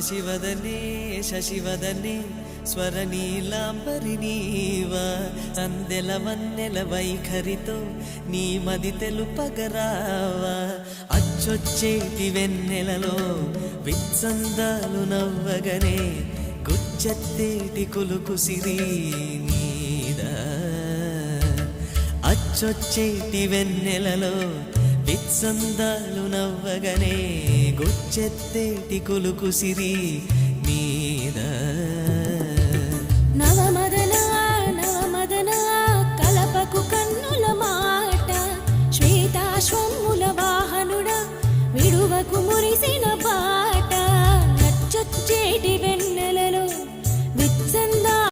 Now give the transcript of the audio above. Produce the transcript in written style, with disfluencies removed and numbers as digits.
శశివదనే శశివదనే స్వరనీలాంబరి నీవా సందెల వన్నెల వైఖరితో నీ మది తెలుపగరావా అచ్చొచ్చేటి వెన్నెలలో విత్సందాలు నవ్వగనే గుచ్చెత్తేటి కులుకు సిరి నీదా అచ్చొచ్చేటి వెన్నెలలో విత్సందాలు నవ్వగనే గుచ్చెత్తేటి కులుకు సిరి